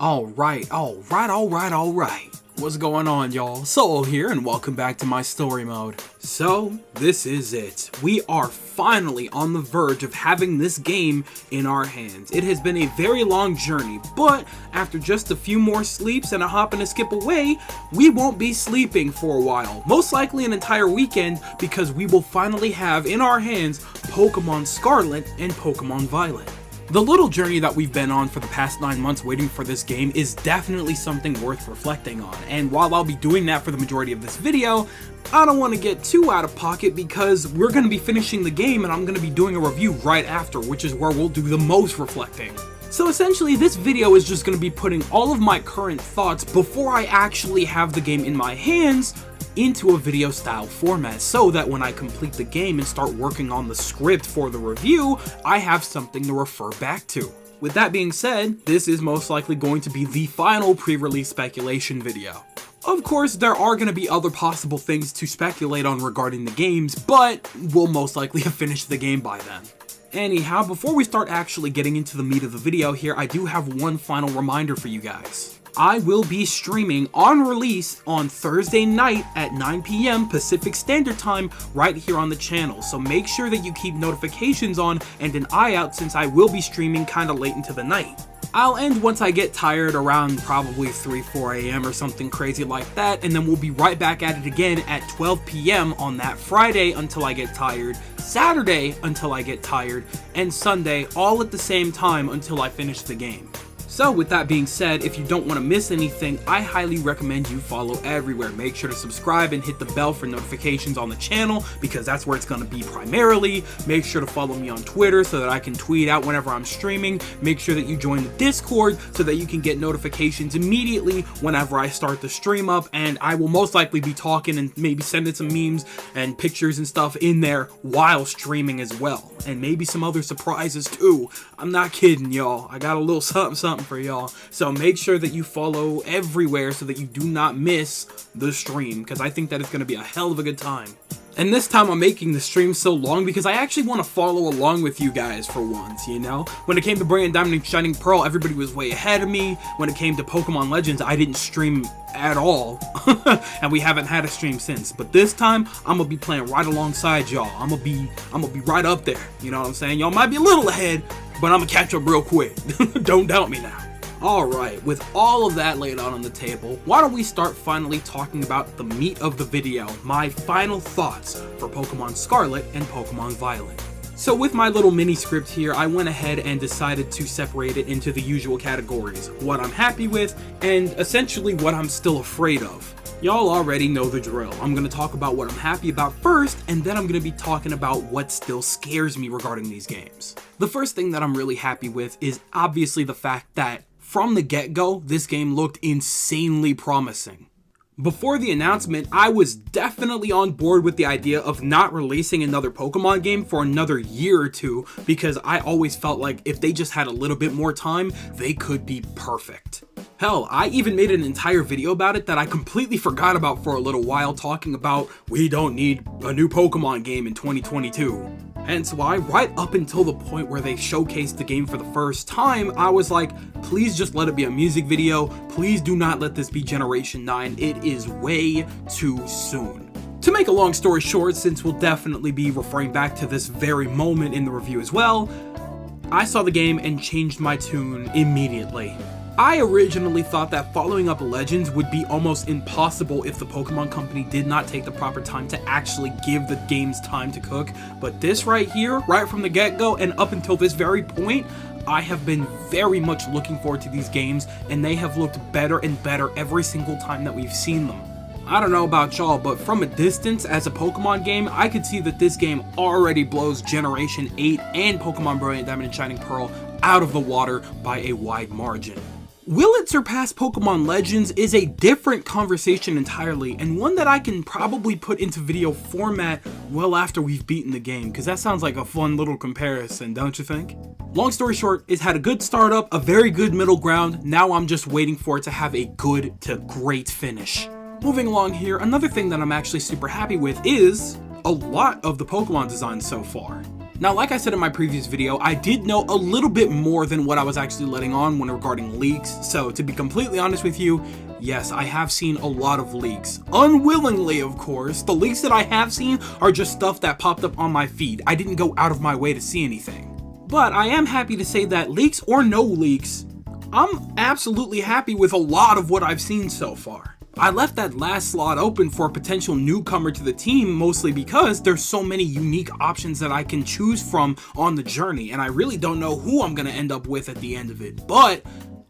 Alright. What's going on, y'all? Soul here, and welcome back to my story mode. So, this is it. We are finally on the verge of having this game in our hands. It has been a very long journey, but after just a few more sleeps and a hop and a skip away, we won't be sleeping for a while. Most likely an entire weekend, because we will finally have in our hands Pokemon Scarlet and Pokemon Violet. The little journey that we've been on for the past 9 months waiting for this game is definitely something worth reflecting on, and while I'll be doing that for the majority of this video, I don't want to get too out of pocket because we're going to be finishing the game and I'm going to be doing a review right after, which is where we'll do the most reflecting. So essentially this video is just going to be putting all of my current thoughts before I actually have the game in my hands into a video style format, so that when I complete the game and start working on the script for the review, I have something to refer back to. With that being said, this is most likely going to be the final pre-release speculation video. Of course, there are going to be other possible things to speculate on regarding the games, but we'll most likely have finished the game by then. Anyhow, before we start actually getting into the meat of the video here, I do have one final reminder for you guys. I will be streaming on release on Thursday night at 9 PM Pacific Standard Time right here on the channel, so make sure that you keep notifications on and an eye out since I will be streaming kinda late into the night. I'll end once I get tired around probably 3-4 AM or something crazy like that, and then we'll be right back at it again at 12 PM on that Friday until I get tired, Saturday until I get tired, and Sunday all at the same time until I finish the game. So with that being said, if you don't want to miss anything, I highly recommend you follow everywhere. Make sure to subscribe and hit the bell for notifications on the channel because that's where it's going to be primarily. Make sure to follow me on Twitter so that I can tweet out whenever I'm streaming. Make sure that you join the Discord so that you can get notifications immediately whenever I start the stream up, and I will most likely be talking and maybe sending some memes and pictures and stuff in there while streaming as well. And maybe some other surprises too. I'm not kidding, y'all. I got a little something for y'all, so make sure that you follow everywhere so that you do not miss the stream, because I think that it's going to be a hell of a good time. And this time I'm making the stream so long because I actually want to follow along with you guys for once, you know? When it came to Brilliant Diamond and Shining Pearl, everybody was way ahead of me. When it came to Pokemon Legends, I didn't stream at all, and we haven't had a stream since. But this time, I'm gonna be playing right alongside y'all. I'm gonna be right up there, you know what I'm saying? Y'all might be a little ahead, but I'm gonna catch up real quick. Don't doubt me now. Alright, with all of that laid out on the table, why don't we start finally talking about the meat of the video, my final thoughts for Pokemon Scarlet and Pokemon Violet. So with my little mini script here, I went ahead and decided to separate it into the usual categories, what I'm happy with, and essentially what I'm still afraid of. Y'all already know the drill. I'm going to talk about what I'm happy about first, and then I'm going to be talking about what still scares me regarding these games. The first thing that I'm really happy with is obviously the fact that from the get-go, this game looked insanely promising. Before the announcement, I was definitely on board with the idea of not releasing another Pokemon game for another year or two, because I always felt like if they just had a little bit more time, they could be perfect. Hell, I even made an entire video about it that I completely forgot about for a little while, talking about we don't need a new Pokemon game in 2022. Hence why, right up until the point where they showcased the game for the first time, I was like, please just let it be a music video. Please do not let this be Generation 9. It is way too soon. To make a long story short, since we'll definitely be referring back to this very moment in the review as well, I saw the game and changed my tune immediately. I originally thought that following up Legends would be almost impossible if the Pokemon Company did not take the proper time to actually give the games time to cook, but this right here, right from the get-go and up until this very point, I have been very much looking forward to these games, and they have looked better and better every single time that we've seen them. I don't know about y'all, but from a distance as a Pokemon game, I could see that this game already blows Generation 8 and Pokemon Brilliant Diamond and Shining Pearl out of the water by a wide margin. Will it surpass Pokemon Legends is a different conversation entirely, and one that I can probably put into video format well after we've beaten the game, because that sounds like a fun little comparison, don't you think? Long story short, it's had a good startup, a very good middle ground, now I'm just waiting for it to have a good to great finish. Moving along here, another thing that I'm actually super happy with is a lot of the Pokemon designs so far. Now, like I said in my previous video, I did know a little bit more than what I was actually letting on when regarding leaks, so to be completely honest with you, yes, I have seen a lot of leaks. Unwillingly, of course. The leaks that I have seen are just stuff that popped up on my feed. I didn't go out of my way to see anything. But I am happy to say that leaks or no leaks, I'm absolutely happy with a lot of what I've seen so far. I left that last slot open for a potential newcomer to the team mostly because there's so many unique options that I can choose from on the journey, and I really don't know who I'm going to end up with at the end of it, but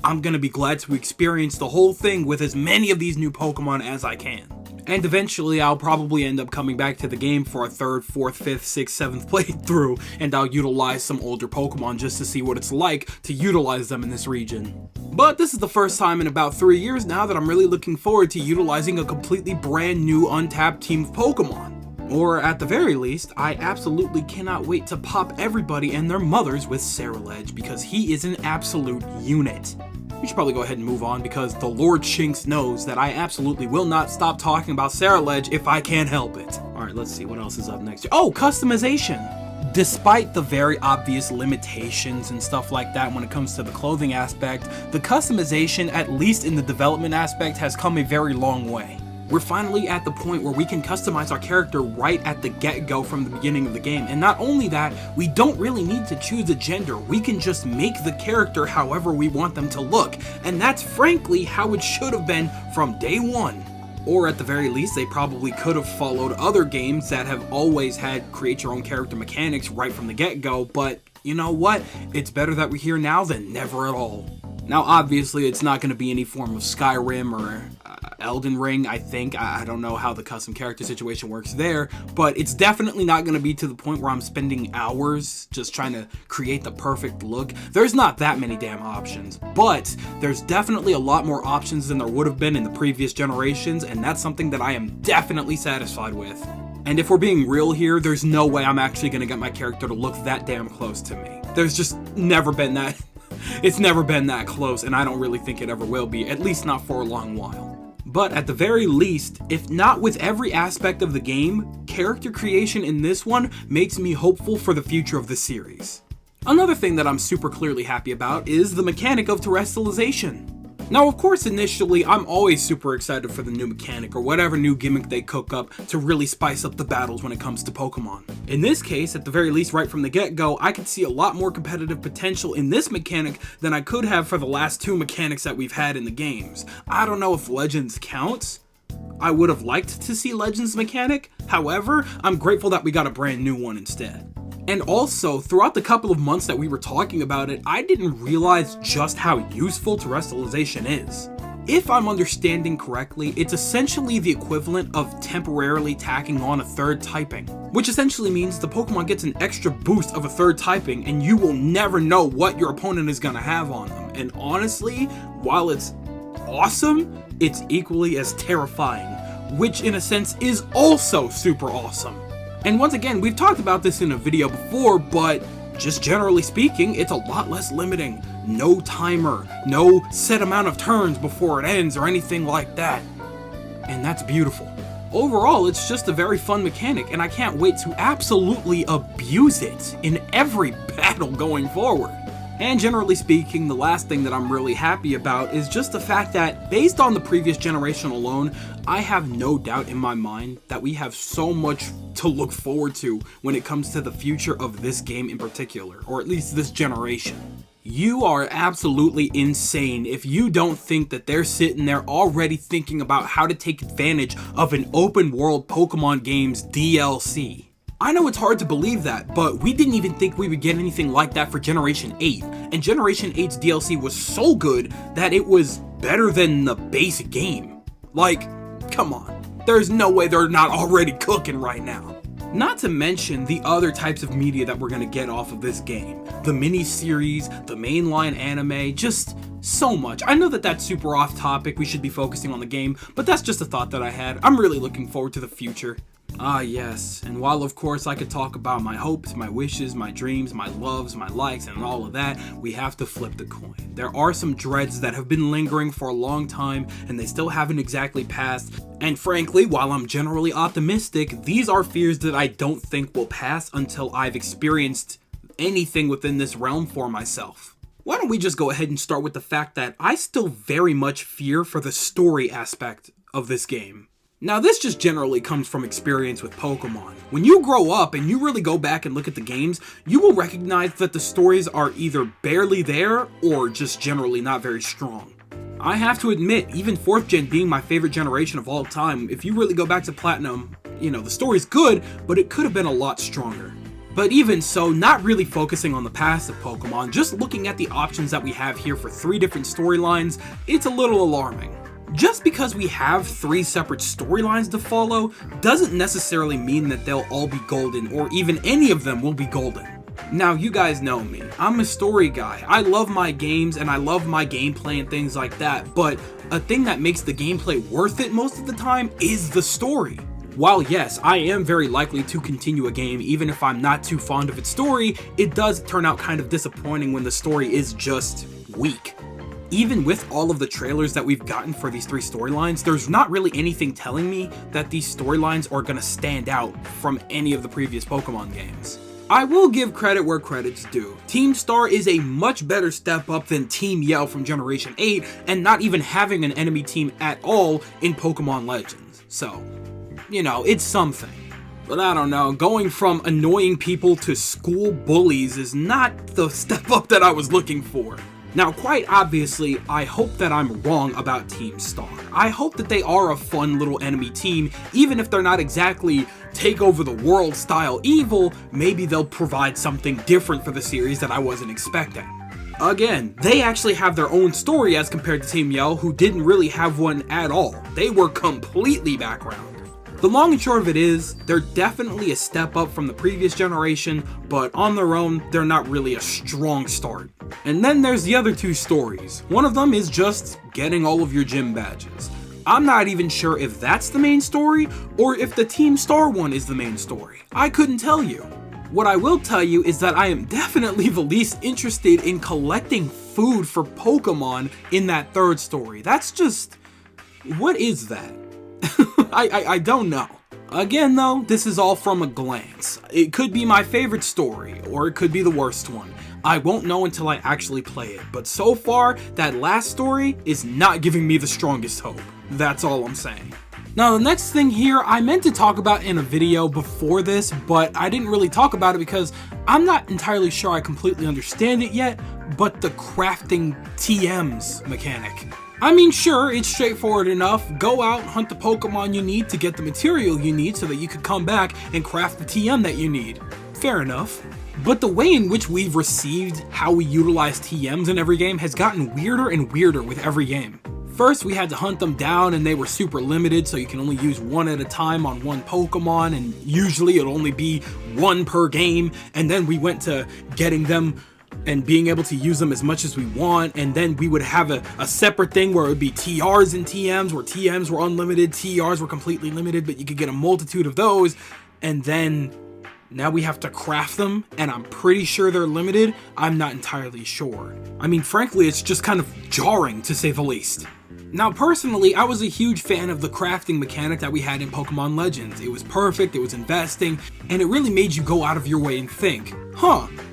I'm going to be glad to experience the whole thing with as many of these new Pokemon as I can. And eventually I'll probably end up coming back to the game for a 3rd, 4th, 5th, 6th, 7th playthrough, and I'll utilize some older Pokemon just to see what it's like to utilize them in this region. But this is the first time in about 3 years now that I'm really looking forward to utilizing a completely brand new untapped team of Pokemon. Or at the very least, I absolutely cannot wait to pop everybody and their mothers with Ceruledge because he is an absolute unit. We should probably go ahead and move on because the Lord Shinx knows that I absolutely will not stop talking about Ceruledge if I can't help it. Alright, let's see what else is up next. Oh, customization! Despite the very obvious limitations and stuff like that when it comes to the clothing aspect, the customization, at least in the development aspect, has come a very long way. We're finally at the point where we can customize our character right at the get-go from the beginning of the game, and not only that, we don't really need to choose a gender, we can just make the character however we want them to look, and that's frankly how it should have been from day one. Or at the very least, they probably could have followed other games that have always had create your own character mechanics right from the get-go, but you know what? It's better that we're here now than never at all. Now obviously it's not going to be any form of Skyrim or Elden Ring, I think. I don't know how the custom character situation works there, but it's definitely not going to be to the point where I'm spending hours just trying to create the perfect look. There's not that many damn options, but there's definitely a lot more options than there would have been in the previous generations, and that's something that I am definitely satisfied with. And if we're being real here, there's no way I'm actually going to get my character to look that damn close to me. There's just never been that. It's never been that close, and I don't really think it ever will be, at least not for a long while. But at the very least, if not with every aspect of the game, character creation in this one makes me hopeful for the future of the series. Another thing that I'm super clearly happy about is the mechanic of terastallization. Now, of course, initially, I'm always super excited for the new mechanic or whatever new gimmick they cook up to really spice up the battles when it comes to Pokemon. In this case, at the very least, right from the get-go, I could see a lot more competitive potential in this mechanic than I could have for the last 2 mechanics that we've had in the games. I don't know if Legends counts. I would have liked to see Legends mechanic. However, I'm grateful that we got a brand new one instead. And also, throughout the couple of months that we were talking about it, I didn't realize just how useful terastallization is. If I'm understanding correctly, it's essentially the equivalent of temporarily tacking on a 3rd typing, which essentially means the Pokemon gets an extra boost of a 3rd typing and you will never know what your opponent is going to have on them. And honestly, while it's awesome, it's equally as terrifying, which in a sense is also super awesome. And once again, we've talked about this in a video before, but just generally speaking, it's a lot less limiting. No timer, no set amount of turns before it ends or anything like that. And that's beautiful. Overall, it's just a very fun mechanic, and I can't wait to absolutely abuse it in every battle going forward. And generally speaking, the last thing that I'm really happy about is just the fact that, based on the previous generation alone, I have no doubt in my mind that we have so much to look forward to when it comes to the future of this game in particular, or at least this generation. You are absolutely insane if you don't think that they're sitting there already thinking about how to take advantage of an open world Pokemon game's DLC. I know it's hard to believe that, but we didn't even think we would get anything like that for Generation 8, and Generation 8's DLC was so good that it was better than the base game. Like, come on, there's no way they're not already cooking right now. Not to mention the other types of media that we're gonna get off of this game. The mini-series, the mainline anime, just so much. I know that that's super off topic, we should be focusing on the game, but that's just a thought that I had. I'm really looking forward to the future. Ah, yes, and while of course I could talk about my hopes, my wishes, my dreams, my loves, my likes, and all of that, we have to flip the coin. There are some dreads that have been lingering for a long time, and they still haven't exactly passed, and frankly, while I'm generally optimistic, these are fears that I don't think will pass until I've experienced anything within this realm for myself. Why don't we just go ahead and start with the fact that I still very much fear for the story aspect of this game. Now, this just generally comes from experience with Pokemon. When you grow up and you really go back and look at the games, you will recognize that the stories are either barely there or just generally not very strong. I have to admit, even 4th gen being my favorite generation of all time, if you really go back to Platinum, the story's good, but it could have been a lot stronger. But even so, not really focusing on the past of Pokemon, just looking at the options that we have here for 3 different storylines, it's a little alarming. Just because we have 3 separate storylines to follow doesn't necessarily mean that they'll all be golden or even any of them will be golden. Now, you guys know me. I'm a story guy. I love my games and I love my gameplay and things like that, but a thing that makes the gameplay worth it most of the time is the story. While yes, I am very likely to continue a game even if I'm not too fond of its story, it does turn out kind of disappointing when the story is just weak. Even with all of the trailers that we've gotten for these 3 storylines, there's not really anything telling me that these storylines are going to stand out from any of the previous Pokemon games. I will give credit where credit's due. Team Star is a much better step up than Team Yell from Generation 8, and not even having an enemy team at all in Pokemon Legends. So, it's something. But I don't know, going from annoying people to school bullies is not the step up that I was looking for. Now, quite obviously, I hope that I'm wrong about Team Star. I hope that they are a fun little enemy team, even if they're not exactly take over the world style evil, maybe they'll provide something different for the series that I wasn't expecting. Again, they actually have their own story as compared to Team Yell, who didn't really have one at all. They were completely background. The long and short of it is, they're definitely a step up from the previous generation, but on their own, they're not really a strong start. And then there's the other 2 stories. One of them is just getting all of your gym badges. I'm not even sure if that's the main story, or if the Team Star one is the main story. I couldn't tell you. What I will tell you is that I am definitely the least interested in collecting food for Pokemon in that 3rd story. That's just... what is that? I don't know. Again though, this is all from a glance. It could be my favorite story, or it could be the worst one. I won't know until I actually play it, but so far, that last story is not giving me the strongest hope. That's all I'm saying. Now, the next thing here, I meant to talk about in a video before this, but I didn't really talk about it because I'm not entirely sure I completely understand it yet, but the crafting TMs mechanic. I mean, sure, it's straightforward enough. Go out, hunt the Pokemon you need to get the material you need so that you could come back and craft the TM that you need. Fair enough. But the way in which we've received how we utilize TMs in every game has gotten weirder and weirder with every game. First, we had to hunt them down and they were super limited, so you can only use one at a time on one Pokemon, and usually it'll only be one per game. And then we went to getting them and being able to use them as much as we want, and then we would have a separate thing where it would be TRs and TMs, where TMs were unlimited, TRs were completely limited, but you could get a multitude of those, and then now we have to craft them, and I'm pretty sure they're limited. I'm not entirely sure. I mean, frankly, it's just kind of jarring, to say the least. Now, personally, I was a huge fan of the crafting mechanic that we had in Pokemon Legends. It was perfect, it was investing, and it really made you go out of your way and think,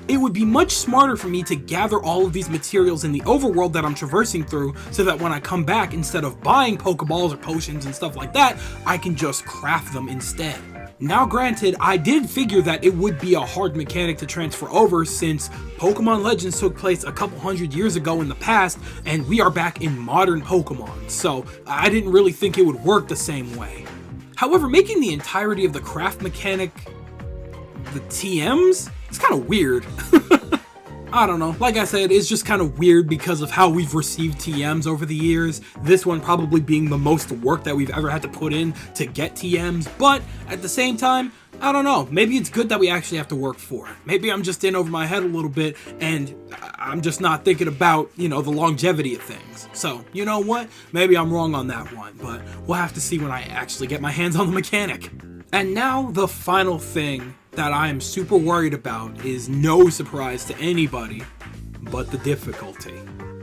it would be much smarter for me to gather all of these materials in the overworld that I'm traversing through, so that when I come back, instead of buying Pokeballs or potions and stuff like that, I can just craft them instead. Now granted, I did figure that it would be a hard mechanic to transfer over since Pokemon Legends took place a couple hundred years ago in the past, and we are back in modern Pokemon, so I didn't really think it would work the same way. However, making the entirety of the craft mechanic the TMs, it's kind of weird. I don't know, like I said, it's just kind of weird because of how we've received TMs over the years, this one probably being the most work that we've ever had to put in to get TMs, but at the same time, I don't know, maybe it's good that we actually have to work for it. Maybe I'm just in over my head a little bit, and I'm just not thinking about, the longevity of things. So, you know what? Maybe I'm wrong on that one, but we'll have to see when I actually get my hands on the mechanic. And now the final thing that I am super worried about is no surprise to anybody, but the difficulty.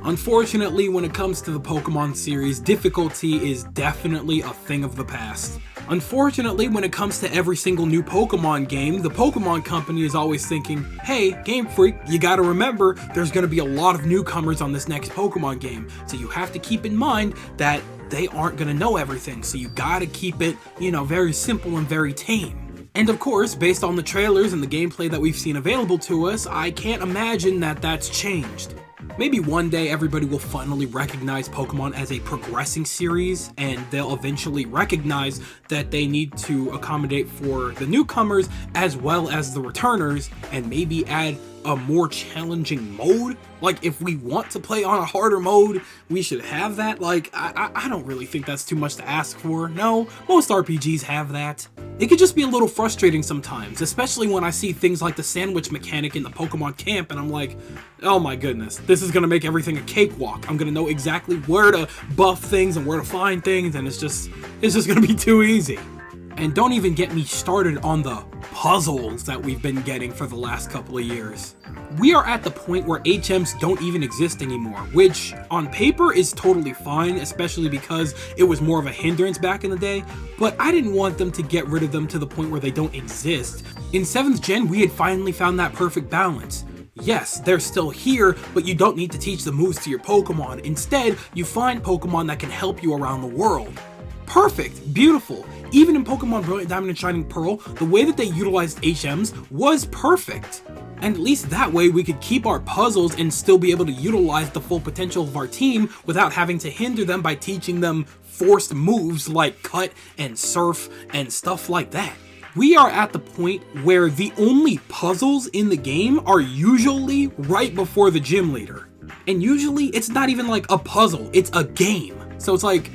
Unfortunately, when it comes to the Pokemon series, difficulty is definitely a thing of the past. Unfortunately, when it comes to every single new Pokemon game, the Pokemon company is always thinking, hey, Game Freak, you gotta remember, there's gonna be a lot of newcomers on this next Pokemon game, so you have to keep in mind that they aren't gonna know everything, so you gotta keep it, very simple and very tame. And of course, based on the trailers and the gameplay that we've seen available to us, I can't imagine that that's changed. Maybe one day everybody will finally recognize Pokemon as a progressing series, and they'll eventually recognize that they need to accommodate for the newcomers as well as the returners, and maybe add a more challenging mode. Like, if we want to play on a harder mode, we should have that. Like, I don't really think that's too much to ask for. No, most RPGs have that. It could just be a little frustrating sometimes, especially when I see things like the sandwich mechanic in the Pokemon camp, and I'm like, oh my goodness, this is gonna make everything a cakewalk. I'm gonna know exactly where to buff things and where to find things, and it's just gonna be too easy. And don't even get me started on the puzzles that we've been getting for the last couple of years. We are at the point where HMs don't even exist anymore, which on paper is totally fine, especially because it was more of a hindrance back in the day, but I didn't want them to get rid of them to the point where they don't exist. In 7th gen, we had finally found that perfect balance. Yes, they're still here, but you don't need to teach the moves to your Pokemon. Instead, you find Pokemon that can help you around the world. Perfect, beautiful. Even in Pokemon Brilliant Diamond and Shining Pearl, the way that they utilized HMs was perfect. And at least that way we could keep our puzzles and still be able to utilize the full potential of our team without having to hinder them by teaching them forced moves like Cut and Surf and stuff like that. We are at the point where the only puzzles in the game are usually right before the gym leader. And usually it's not even like a puzzle, it's a game. So it's like,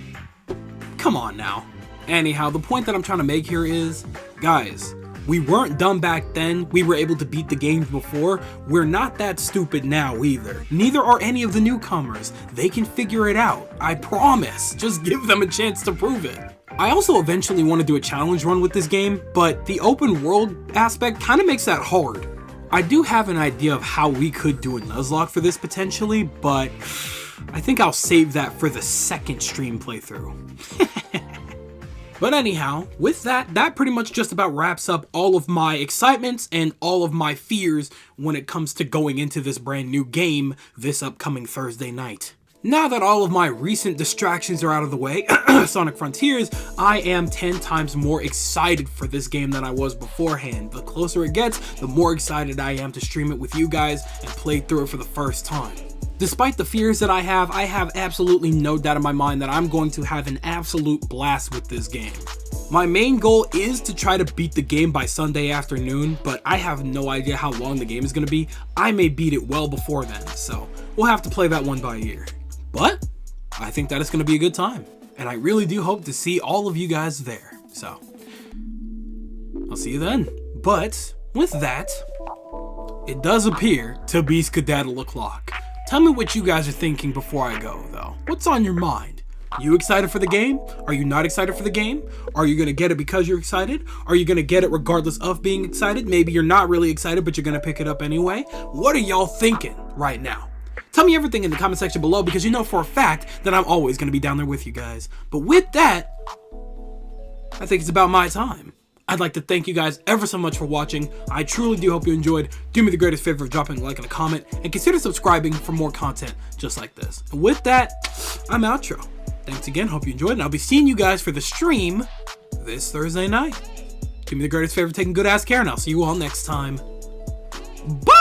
come on now. Anyhow, the point that I'm trying to make here is, guys, we weren't dumb back then, we were able to beat the games before, we're not that stupid now either. Neither are any of the newcomers. They can figure it out, I promise. Just give them a chance to prove it. I also eventually want to do a challenge run with this game, but the open world aspect kind of makes that hard. I do have an idea of how we could do a Nuzlocke for this potentially, but I think I'll save that for the second stream playthrough. But anyhow, with that pretty much just about wraps up all of my excitements and all of my fears when it comes to going into this brand new game this upcoming Thursday night. Now that all of my recent distractions are out of the way, Sonic Frontiers, I am 10 times more excited for this game than I was beforehand. The closer it gets, the more excited I am to stream it with you guys and play through it for the first time. Despite the fears that I have absolutely no doubt in my mind that I'm going to have an absolute blast with this game. My main goal is to try to beat the game by Sunday afternoon, but I have no idea how long the game is going to be. I may beat it well before then, so we'll have to play that one by ear. But I think that it's going to be a good time, and I really do hope to see all of you guys there. So I'll see you then. But with that, it does appear to be skedaddle o'clock. Tell me what you guys are thinking before I go, though. What's on your mind? You excited for the game? Are you not excited for the game? Are you going to get it because you're excited? Are you going to get it regardless of being excited? Maybe you're not really excited, but you're going to pick it up anyway. What are y'all thinking right now? Tell me everything in the comment section below, because you know for a fact that I'm always going to be down there with you guys. But with that, I think it's about my time. I'd like to thank you guys ever so much for watching. I truly do hope you enjoyed. Do me the greatest favor of dropping a like and a comment, and consider subscribing for more content just like this. And with that, I'm outro. Thanks again, hope you enjoyed, and I'll be seeing you guys for the stream this Thursday night. Do me the greatest favor of taking good ass care, and I'll see you all next time. Bye!